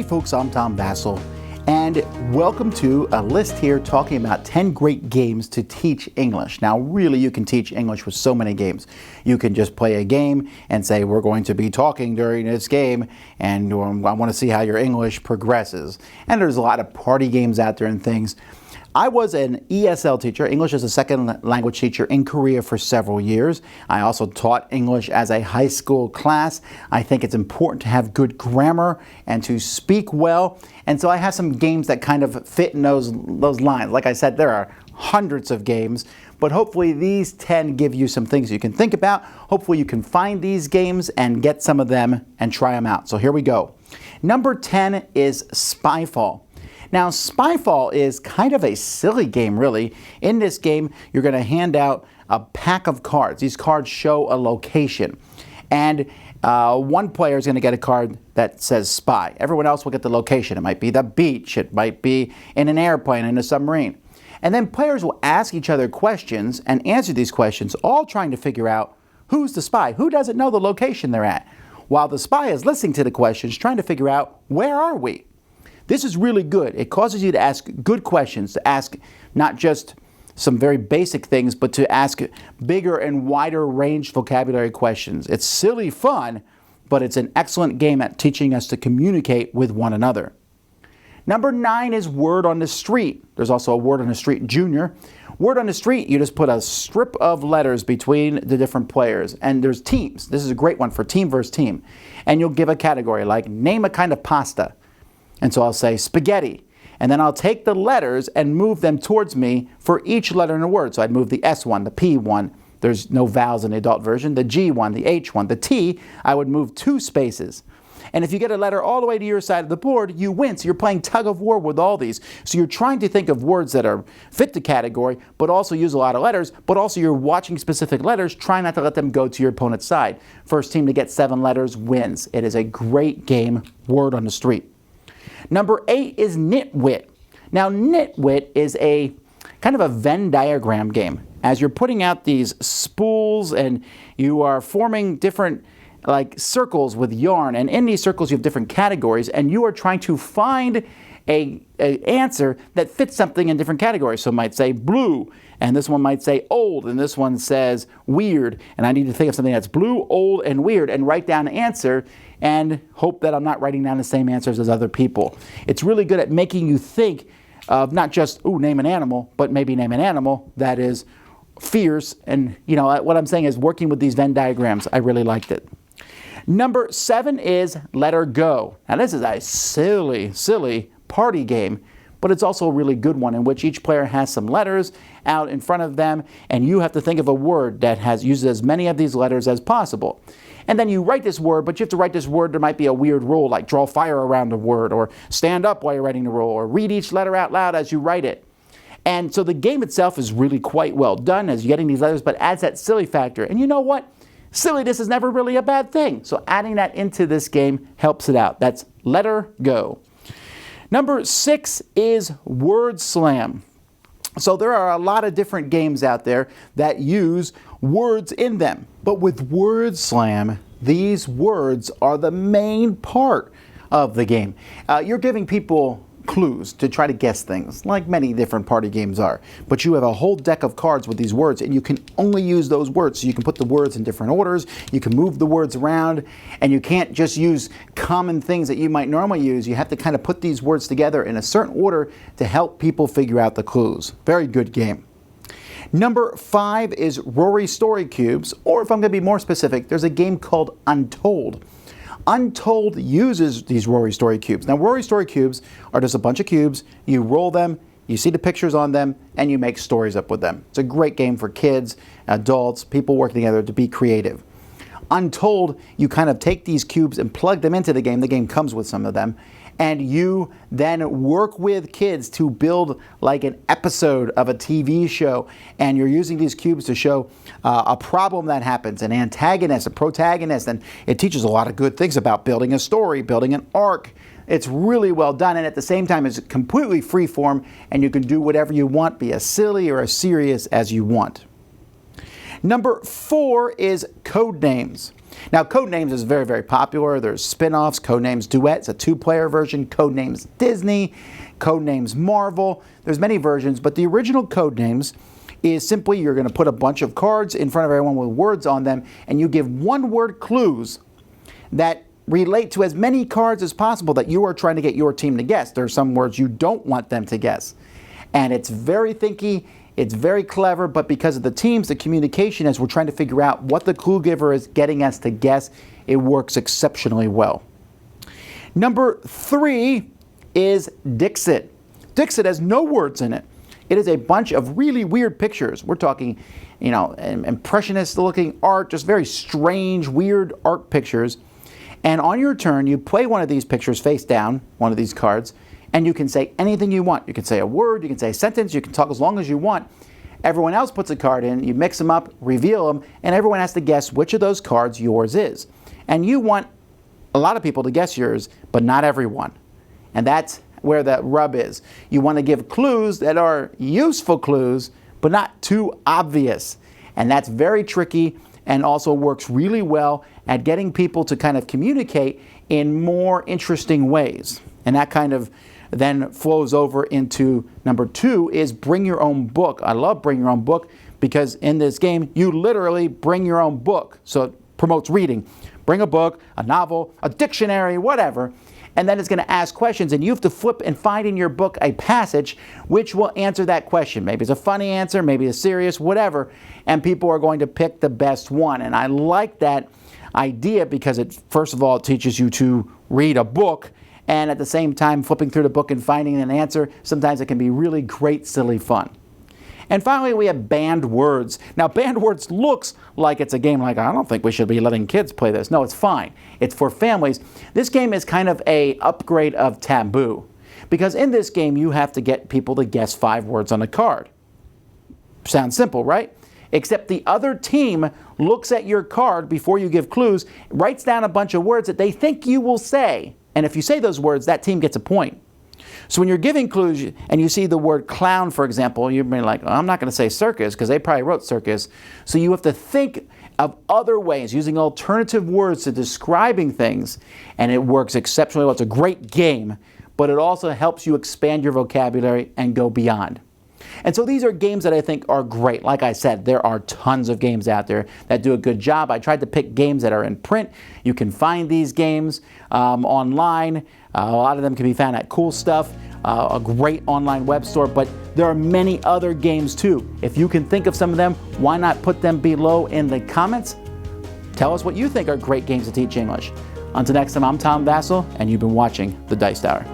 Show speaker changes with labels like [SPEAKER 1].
[SPEAKER 1] folks, I'm Tom Vasel, and welcome to a list here talking about 10 great games to teach English. Now, really, you can teach English with so many games. You can just play a game and say, we're going to be talking during this game, and I want to see how your English progresses. And there's a lot of party games out there and things. I was an ESL teacher, English as a second language teacher in Korea for several years. I also taught English as a high school class. I think it's important to have good grammar and to speak well. And so I have some games that kind of fit in those lines. Like I said, there are hundreds of games, but hopefully these 10 give you some things you can think about. Hopefully you can find these games and get some of them and try them out. So here we go. Number 10 is Spyfall. Now, Spyfall is kind of a silly game, really. In this game, you're going to hand out a pack of cards. These cards show a location. And one player is going to get a card that says spy. Everyone else will get the location. It might be the beach. It might be in an airplane, in a submarine. And then players will ask each other questions and answer these questions, all trying to figure out who's the spy. Who doesn't know the location they're at? While the spy is listening to the questions, trying to figure out, where are we? This is really good. It causes you to ask good questions, to ask not just some very basic things, but to ask bigger and wider range vocabulary questions. It's silly fun, but it's an excellent game at teaching us to communicate with one another. Number 9 is Word on the Street. There's also a Word on the Street Junior. Word on the Street, you just put a strip of letters between the different players. And there's teams. This is a great one for team versus team. And you'll give a category like name a kind of pasta. And so I'll say spaghetti, and then I'll take the letters and move them towards me for each letter in a word. So I'd move the S one, the P one, there's no vowels in the adult version, the G one, the H one, the T, I would move 2 spaces. And if you get a letter all the way to your side of the board, you win. So you're playing tug of war with all these. So you're trying to think of words that are fit the category, but also use a lot of letters, but also you're watching specific letters, trying not to let them go to your opponent's side. First team to get 7 letters wins. It is a great game, Word on the Street. Number 8 is Nitwit. Now, Nitwit is a kind of a Venn diagram game. As you're putting out these spools and you are forming different like circles with yarn, and in these circles you have different categories, and you are trying to find a answer that fits something in different categories. So it might say blue, and this one might say old, and this one says weird, and I need to think of something that's blue, old, and weird, and write down an answer and hope that I'm not writing down the same answers as other people. It's really good at making you think of not just, ooh, name an animal, but maybe name an animal that is fierce. And, you know, what I'm saying is working with these Venn diagrams, I really liked it. Number 7 is Let Her Go. Now, this is a silly party game, but it's also a really good one in which each player has some letters out in front of them, and you have to think of a word that uses as many of these letters as possible. And then you write this word, but you have to write this word. There might be a weird rule, like draw fire around the word, or stand up while you're writing the rule, or read each letter out loud as you write it. And so the game itself is really quite well done as you're getting these letters, but adds that silly factor. And you know what? Silliness is never really a bad thing. So adding that into this game helps it out. That's Let Her Go. Number 6 is Word Slam. So there are a lot of different games out there that use words in them. But with Word Slam, these words are the main part of the game. You're giving people clues to try to guess things, like many different party games are. But you have a whole deck of cards with these words, and you can only use those words. So you can put the words in different orders, you can move the words around, and you can't just use common things that you might normally use. You have to kind of put these words together in a certain order to help people figure out the clues. Very good game. Number 5 is Rory Story Cubes, or if I'm going to be more specific, there's a game called Untold. Untold uses these Rory Story Cubes. Now, Rory Story Cubes are just a bunch of cubes. You roll them, you see the pictures on them, and you make stories up with them. It's a great game for kids, adults, people working together to be creative. Untold, you kind of take these cubes and plug them into the game. The game comes with some of them. And you then work with kids to build like an episode of a TV show. And you're using these cubes to show a problem that happens, an antagonist, a protagonist. And it teaches a lot of good things about building a story, building an arc. It's really well done, and at the same time it's completely free form, and you can do whatever you want, be as silly or as serious as you want. Number 4 is code names. Now, Codenames is very, very popular. There's spin-offs, Codenames Duet, it's a 2-player version, Codenames Disney, Codenames Marvel. There's many versions, but the original Codenames is simply you're going to put a bunch of cards in front of everyone with words on them, and you give one-word clues that relate to as many cards as possible that you are trying to get your team to guess. There are some words you don't want them to guess. And it's very thinky. It's very clever, but because of the teams, the communication as we're trying to figure out what the clue giver is getting us to guess, it works exceptionally well. Number 3 is Dixit. Dixit has no words in it. It is a bunch of really weird pictures. We're talking, impressionist-looking art, just very strange, weird art pictures. And on your turn, you play one of these pictures face down, one of these cards, and you can say anything you want. You can say a word, you can say a sentence, you can talk as long as you want. Everyone else puts a card in, you mix them up, reveal them, and everyone has to guess which of those cards yours is. And you want a lot of people to guess yours, but not everyone. And that's where the rub is. You want to give clues that are useful clues, but not too obvious. And that's very tricky and also works really well at getting people to kind of communicate in more interesting ways. And that kind of then flows over into number 2 is bring your own book. I love bring your own book because in this game, you literally bring your own book. So it promotes reading. Bring a book, a novel, a dictionary, whatever, and then it's going to ask questions, and you have to flip and find in your book a passage which will answer that question. Maybe it's a funny answer, maybe a serious, whatever, and people are going to pick the best one. And I like that idea because it, first of all, it teaches you to read a book, and at the same time, flipping through the book and finding an answer, sometimes it can be really great, silly fun. And finally, we have banned words. Now, banned words looks like it's a game like, I don't think we should be letting kids play this. No, it's fine. It's for families. This game is kind of an upgrade of Taboo. Because in this game, you have to get people to guess 5 words on a card. Sounds simple, right? Except the other team looks at your card before you give clues, writes down a bunch of words that they think you will say. And if you say those words, that team gets a point. So when you're giving clues and you see the word clown, for example, you're like, oh, I'm not going to say circus because they probably wrote circus. So you have to think of other ways, using alternative words to describing things, and it works exceptionally well. It's a great game, but it also helps you expand your vocabulary and go beyond. And so these are games that I think are great. Like I said, there are tons of games out there that do a good job. I tried to pick games that are in print. You can find these games online. A lot of them can be found at Cool Stuff, a great online web store, but there are many other games too. If you can think of some of them, why not put them below in the comments? Tell us what you think are great games to teach English. Until next time, I'm Tom Vasel, and you've been watching The Dice Tower.